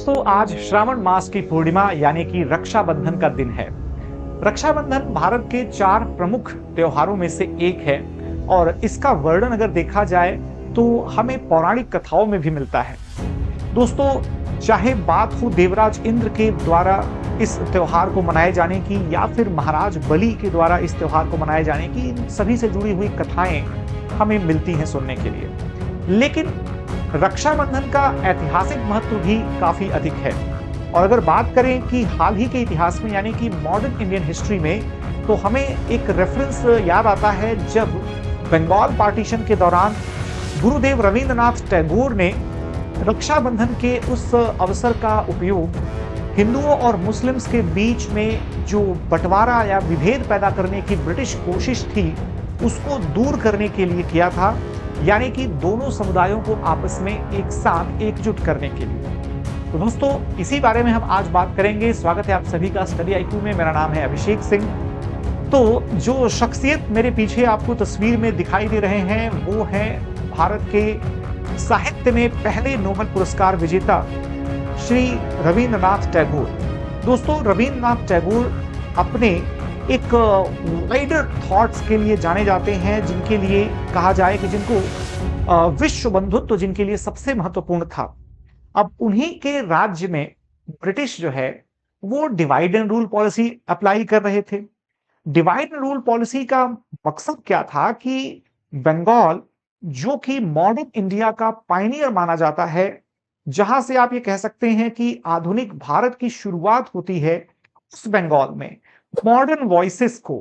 दोस्तों, आज श्रावण मास की पूर्णिमा यानी कि रक्षाबंधन का दिन है। रक्षाबंधन भारत के 4 प्रमुख त्योहारों में से एक है और इसका वर्णन अगर देखा जाए तो हमें पौराणिक कथाओं में भी मिलता है। दोस्तों, चाहे बात हो देवराज इंद्र के द्वारा इस त्योहार को मनाए जाने की या फिर महाराज बलि के द्वारा इस त्योहार को मनाए जाने की, इन सभी से जुड़ी हुई कथाएं हमें मिलती हैं सुनने के लिए। लेकिन रक्षाबंधन का ऐतिहासिक महत्व भी काफी अधिक है। और अगर बात करें कि हाल ही के इतिहास में यानी कि मॉडर्न इंडियन हिस्ट्री में, तो हमें एक रेफरेंस याद आता है जब बंगाल पार्टीशन के दौरान गुरुदेव रविंद्रनाथ टैगोर ने रक्षाबंधन के उस अवसर का उपयोग हिंदुओं और मुस्लिम्स के बीच में जो बंटवारा या विभेद पैदा करने की ब्रिटिश कोशिश थी उसको दूर करने के लिए किया था, यानी कि दोनों समुदायों को आपस में एक साथ एकजुट करने के लिए। तो दोस्तों, इसी बारे में हम आज बात करेंगे। स्वागत है आप सभी का स्टडी आईक्यू में। मेरा नाम है अभिषेक सिंह। तो जो शख्सियत मेरे पीछे आपको तस्वीर में दिखाई दे रहे हैं वो है भारत के साहित्य में पहले नोबेल पुरस्कार विजेता श्री रविंद्रनाथ टैगोर। दोस्तों, रविंद्रनाथ टैगोर अपने एक वाइडर थॉट्स के लिए जाने जाते हैं, जिनके लिए कहा जाए कि जिनको विश्व बंधुत्व जिनके लिए सबसे महत्वपूर्ण था। अब उन्हीं के राज्य में ब्रिटिश जो है वो divide and rule policy apply कर रहे थे। डिवाइड एंड रूल पॉलिसी का मकसद क्या था कि बंगाल, जो कि मॉडर्न इंडिया का पायनियर माना जाता है, जहां से आप ये कह सकते हैं कि आधुनिक भारत की शुरुआत होती है, उस बंगाल में मॉडर्न वॉइसेस को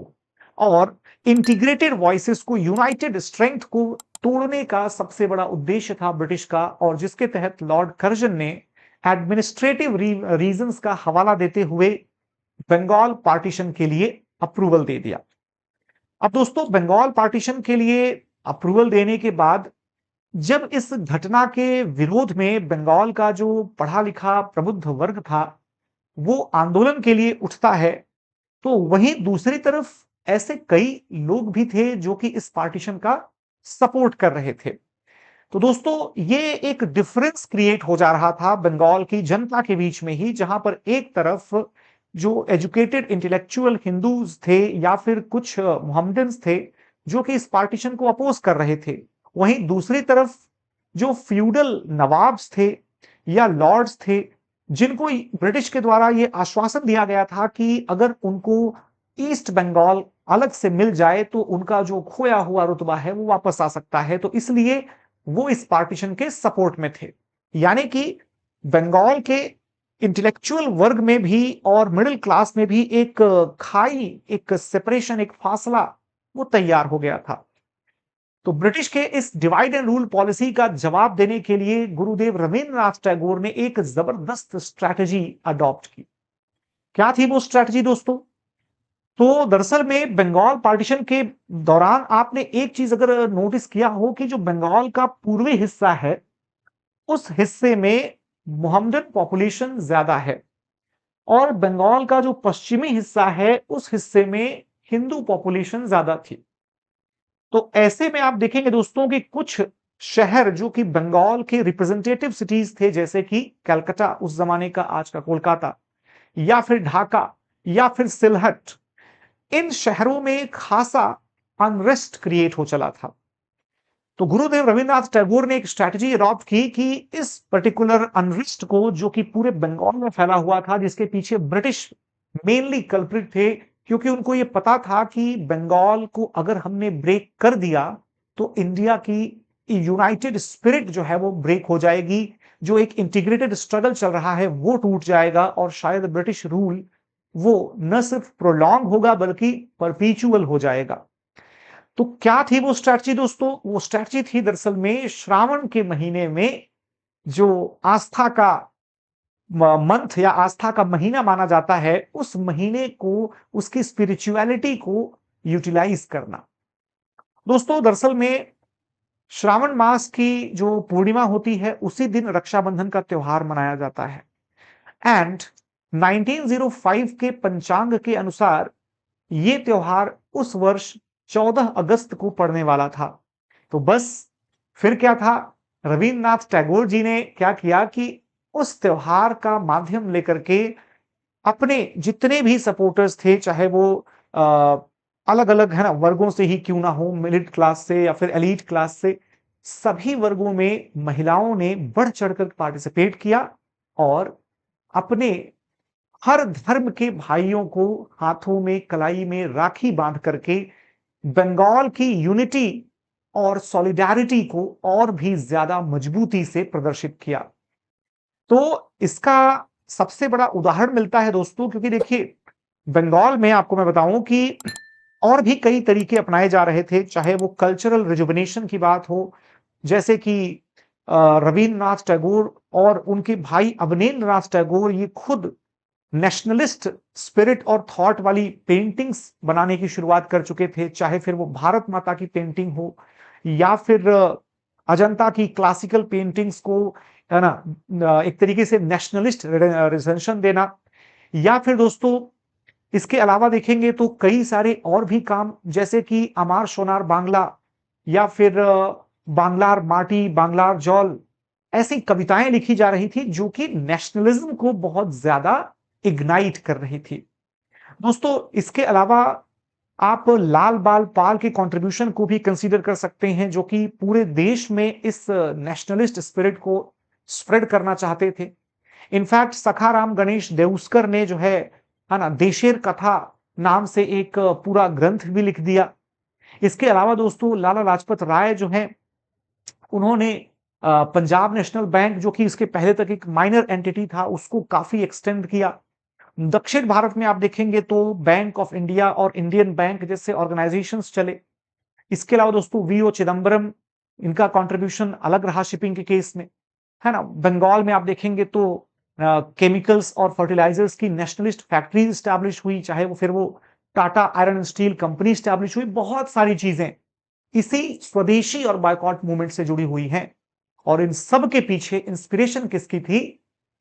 और इंटीग्रेटेड वॉइसेस को, यूनाइटेड स्ट्रेंथ को तोड़ने का सबसे बड़ा उद्देश्य था ब्रिटिश का, और जिसके तहत लॉर्ड कर्जन ने एडमिनिस्ट्रेटिव रीजंस का हवाला देते हुए बंगाल पार्टीशन के लिए अप्रूवल दे दिया। अब दोस्तों, बंगाल पार्टीशन के लिए अप्रूवल देने के बाद जब इस घटना के विरोध में बंगाल का जो पढ़ा लिखा प्रबुद्ध वर्ग था वो आंदोलन के लिए उठता है, तो वहीं दूसरी तरफ ऐसे कई लोग भी थे जो कि इस पार्टीशन का सपोर्ट कर रहे थे। तो दोस्तों, ये एक डिफरेंस क्रिएट हो जा रहा था बंगाल की जनता के बीच में ही, जहां पर एक तरफ जो एजुकेटेड इंटेलेक्चुअल हिंदूज थे या फिर कुछ मोहम्मडन्स थे जो कि इस पार्टीशन को अपोज कर रहे थे, वहीं दूसरी तरफ जो फ्यूडल नवाब्स थे या लॉर्ड्स थे, जिनको ब्रिटिश के द्वारा यह आश्वासन दिया गया था कि अगर उनको ईस्ट बंगाल अलग से मिल जाए तो उनका जो खोया हुआ रुतबा है वो वापस आ सकता है, तो इसलिए वो इस पार्टीशन के सपोर्ट में थे। यानी कि बंगाल के इंटेलेक्चुअल वर्ग में भी और मिडिल क्लास में भी एक खाई, एक सेपरेशन, एक फासला वो तैयार हो गया था। तो ब्रिटिश के इस डिवाइड एंड रूल पॉलिसी का जवाब देने के लिए गुरुदेव रविंद्रनाथ टैगोर ने एक जबरदस्त स्ट्रैटेजी अडॉप्ट की। क्या थी वो स्ट्रैटेजी दोस्तों? तो दरअसल में बंगाल पार्टीशन के दौरान आपने एक चीज अगर नोटिस किया हो कि जो बंगाल का पूर्वी हिस्सा है उस हिस्से में मोहम्मदन पॉपुलेशन ज्यादा है, और बंगाल का जो पश्चिमी हिस्सा है उस हिस्से में हिंदू पॉपुलेशन ज्यादा थी। तो ऐसे में आप देखेंगे दोस्तों कि कुछ शहर जो कि बंगाल के रिप्रेजेंटेटिव सिटीज थे, जैसे कि कलकत्ता, उस जमाने का आज का कोलकाता, या फिर ढाका, या फिर सिलहट, इन शहरों में खासा अनरेस्ट क्रिएट हो चला था। तो गुरुदेव रविंद्रनाथ टैगोर ने एक स्ट्रैटेजी अडॉप्ट की कि इस पर्टिकुलर अनरेस्ट को, जो कि पूरे बंगाल में फैला हुआ था, जिसके पीछे ब्रिटिश मेनली कल्प्रिट थे, क्योंकि उनको यह पता था कि बंगाल को अगर हमने ब्रेक कर दिया तो इंडिया की यूनाइटेड स्पिरिट जो है वो ब्रेक हो जाएगी, जो एक इंटीग्रेटेड स्ट्रगल चल रहा है वो टूट जाएगा, और शायद ब्रिटिश रूल वो न सिर्फ प्रोलॉन्ग होगा बल्कि परपीचुअल हो जाएगा। तो क्या थी वो स्ट्रैटेजी दोस्तों? वो स्ट्रैटेजी थी दरअसल में श्रावण के महीने में, जो आस्था का मंथ या आस्था का महीना माना जाता है, उस महीने को, उसकी स्पिरिचुअलिटी को यूटिलाइज करना। दोस्तों, दरअसल में श्रावण मास की जो पूर्णिमा होती है उसी दिन रक्षाबंधन का त्योहार मनाया जाता है, एंड 1905 के पंचांग के अनुसार यह त्योहार उस वर्ष 14 अगस्त को पड़ने वाला था। तो बस फिर क्या था, रविंद्रनाथ टैगोर जी ने क्या किया कि उस त्योहार का माध्यम लेकर के अपने जितने भी सपोर्टर्स थे, चाहे वो अलग-अलग है ना वर्गों से ही क्यों ना हो, मिडिल क्लास से या फिर एलीट क्लास से, सभी वर्गों में महिलाओं ने बढ़-चढ़ कर पार्टिसिपेट किया और अपने हर धर्म के भाइयों को हाथों में, कलाई में राखी बांध करके बंगाल की यूनिटी और सॉलिडैरिटी को और भी ज्यादा मजबूती से प्रदर्शित किया। तो इसका सबसे बड़ा उदाहरण मिलता है दोस्तों, क्योंकि देखिए बंगाल में आपको मैं बताऊं कि और भी कई तरीके अपनाए जा रहे थे, चाहे वो कल्चरल रिजुविनेशन की बात हो, जैसे कि रवींद्रनाथ टैगोर और उनके भाई अवनेंद्र नाथ टैगोर ये खुद नेशनलिस्ट स्पिरिट और थॉट वाली पेंटिंग्स बनाने की शुरुआत कर चुके थे, चाहे फिर वो भारत माता की पेंटिंग हो या फिर अजंता की क्लासिकल पेंटिंग्स को है ना एक तरीके से नेशनलिस्ट रिजेंशन देना, या फिर दोस्तों इसके अलावा देखेंगे तो कई सारे और भी काम, जैसे कि अमार सोनार बांग्ला या फिर बांग्लार माटी बांग्लार जौल, ऐसी कविताएं लिखी जा रही थी जो कि नेशनलिज्म को बहुत ज्यादा इग्नाइट कर रही थी। दोस्तों इसके अलावा आप लाल बाल पाल के कंट्रीब्यूशन को भी कंसीडर कर सकते हैं, जो कि पूरे देश में इस नेशनलिस्ट स्पिरिट को स्प्रेड करना चाहते थे। इनफैक्ट सखाराम गणेश देउस्कर ने जो है ना देशेर कथा नाम से एक पूरा ग्रंथ भी लिख दिया। इसके अलावा दोस्तों लाला लाजपत राय जो है उन्होंने पंजाब नेशनल बैंक, जो कि इसके पहले तक एक माइनर एंटिटी था, उसको काफी एक्सटेंड किया। दक्षिण भारत में आप देखेंगे तो बैंक ऑफ इंडिया और इंडियन बैंक जैसे ऑर्गेनाइजेशंस चले। इसके अलावा दोस्तों वीओ चिदम्बरम, इनका कंट्रीब्यूशन अलग रहा शिपिंग के केस में, है ना। बंगाल में आप देखेंगे तो केमिकल्स और फर्टिलाइजर्स की नेशनलिस्ट फैक्ट्रीज स्टैब्लिश हुई, चाहे वो फिर वो Tata iron steel company establish हुई। बहुत सारी चीजें इसी स्वदेशी और बायकॉट मूवमेंट से जुड़ी हुई हैं, और इन सब के पीछे इंस्पिरेशन किसकी थी?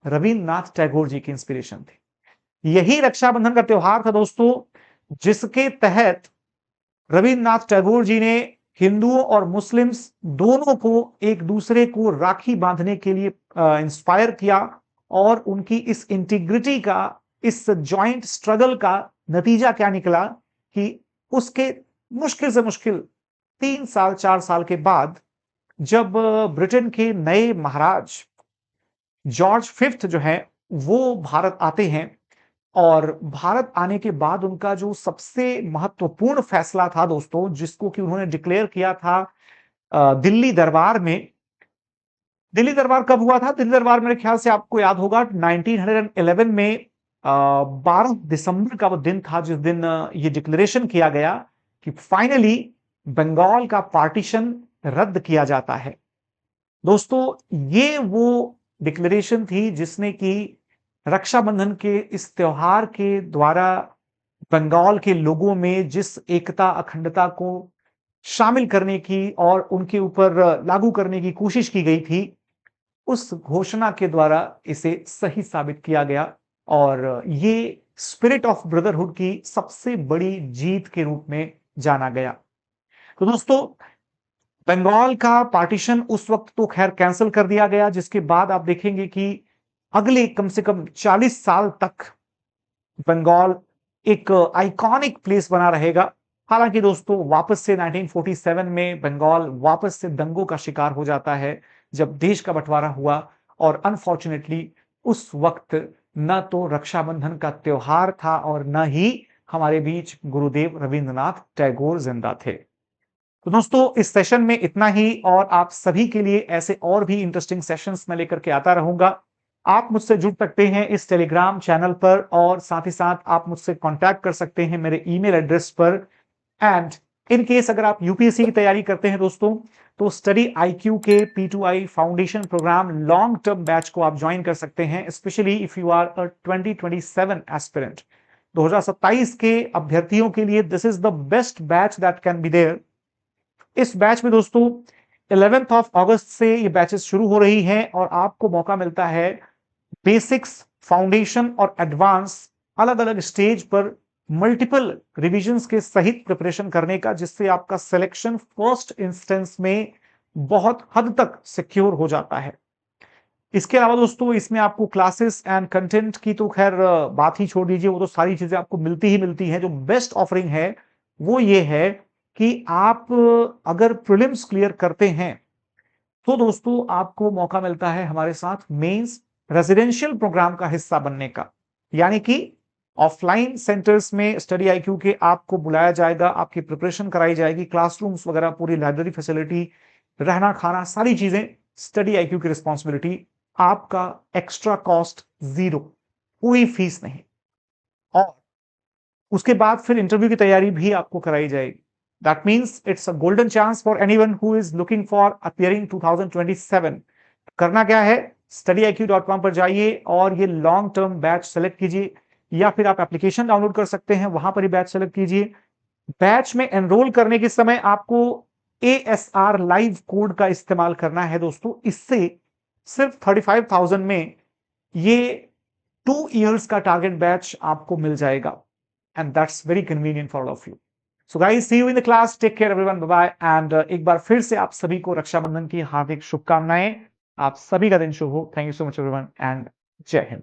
रविन्द्रनाथ टैगोर जी की इंस्पिरेशन थी। यही रक्षाबंधन का त्योहार था दोस्तों, जिसके तहत रविन्द्रनाथ टैगोर जी ने हिंदुओं और मुस्लिम्स दोनों को एक दूसरे को राखी बांधने के लिए इंस्पायर किया, और उनकी इस इंटीग्रिटी का, इस जॉइंट स्ट्रगल का नतीजा क्या निकला कि उसके मुश्किल से मुश्किल 3 साल 4 साल के बाद जब ब्रिटेन के नए महाराज जॉर्ज फिफ्थ जो है वो भारत आते हैं, और भारत आने के बाद उनका जो सबसे महत्वपूर्ण फैसला था दोस्तों, जिसको कि उन्होंने डिक्लेयर किया था दिल्ली दरबार में। दिल्ली दरबार कब हुआ था? दिल्ली दरबार मेरे ख्याल से आपको याद होगा 1911 में 12 दिसंबर का वो दिन था जिस दिन ये डिक्लेरेशन किया गया कि फाइनली बंगाल का पार्टीशन रद्द किया जाता है। दोस्तों ये वो डिक्लेरेशन थी जिसने कि रक्षाबंधन के इस त्योहार के द्वारा बंगाल के लोगों में जिस एकता अखंडता को शामिल करने की और उनके ऊपर लागू करने की कोशिश की गई थी, उस घोषणा के द्वारा इसे सही साबित किया गया, और ये स्पिरिट ऑफ ब्रदरहुड की सबसे बड़ी जीत के रूप में जाना गया। तो दोस्तों बंगाल का पार्टीशन उस वक्त तो खैर कैंसिल कर दिया गया, जिसके बाद आप देखेंगे कि अगले कम से कम 40 साल तक बंगाल एक आइकॉनिक प्लेस बना रहेगा। हालांकि दोस्तों वापस से 1947 में बंगाल वापस से दंगों का शिकार हो जाता है जब देश का बंटवारा हुआ, और अनफॉर्चुनेटली उस वक्त न तो रक्षाबंधन का त्योहार था और न ही हमारे बीच गुरुदेव रविंद्रनाथ टैगोर जिंदा थे। तो दोस्तों इस सेशन में इतना ही, और आप सभी के लिए ऐसे और भी इंटरेस्टिंग सेशंस मैं लेकर के आता रहूंगा। आप मुझसे जुड़ सकते हैं इस टेलीग्राम चैनल पर, और साथ ही साथ आप मुझसे कांटेक्ट कर सकते हैं मेरे ईमेल एड्रेस पर। एंड इन केस अगर आप यूपीएससी की तैयारी करते हैं दोस्तों, तो स्टडी आईक्यू के P2I foundation program long term batch को आप ज्वाइन कर सकते हैं, specially if you are a 2027 aspirant. 2027 के अभ्यर्थियों के लिए this is the best batch that can be there. इस बैच में दोस्तों 11th ऑफ अगस्त से ये बैचेस शुरू हो रही हैं, और आपको मौका मिलता है बेसिक्स, फाउंडेशन और एडवांस अलग अलग स्टेज पर मल्टीपल रिविजन्स के सहित प्रिपरेशन करने का, जिससे आपका सिलेक्शन फर्स्ट इंस्टेंस में बहुत हद तक सिक्योर हो जाता है। इसके अलावा दोस्तों इसमें आपको क्लासेस एंड कंटेंट की तो खैर बात ही छोड़ दीजिए, वो तो सारी चीजें आपको मिलती ही मिलती हैं। जो बेस्ट ऑफरिंग है वो ये है कि आप अगर प्रीलिम्स क्लियर करते हैं तो दोस्तों आपको मौका मिलता है हमारे साथ मेंस रेजिडेंशियल प्रोग्राम का हिस्सा बनने का। यानी कि ऑफलाइन सेंटर्स में स्टडी आईक्यू के आपको बुलाया जाएगा, आपकी प्रिपरेशन कराई जाएगी, क्लासरूम्स वगैरह, पूरी लाइब्रेरी फैसिलिटी, रहना खाना, सारी चीजें स्टडी आईक्यू की रिस्पॉन्सिबिलिटी, आपका एक्स्ट्रा कॉस्ट जीरो, कोई फीस नहीं। और उसके बाद फिर इंटरव्यू की तैयारी भी आपको कराई जाएगी। That means it's a golden chance for anyone who is looking for appearing 2027। करना क्या है, studyIQ.com पर जाइए और ये लॉन्ग टर्म बैच सेलेक्ट कीजिए, या फिर आप एप्लीकेशन डाउनलोड कर सकते हैं, वहां पर ही बैच सेलेक्ट कीजिए। बैच में एनरोल करने के समय आपको ASR लाइव कोड का इस्तेमाल करना है दोस्तों। इससे सिर्फ 35,000 में ये 2 years का टारगेट बैच आपको मिल जाएगा, and that's very convenient for all of you. So guys, see you in the class, take care everyone, bye bye. And एक बार फिर से आप सभी को रक्षाबंधन की हार्दिक शुभकामनाएं। आप सभी का दिन शुभ हो। Thank you so much everyone and जय हिंद।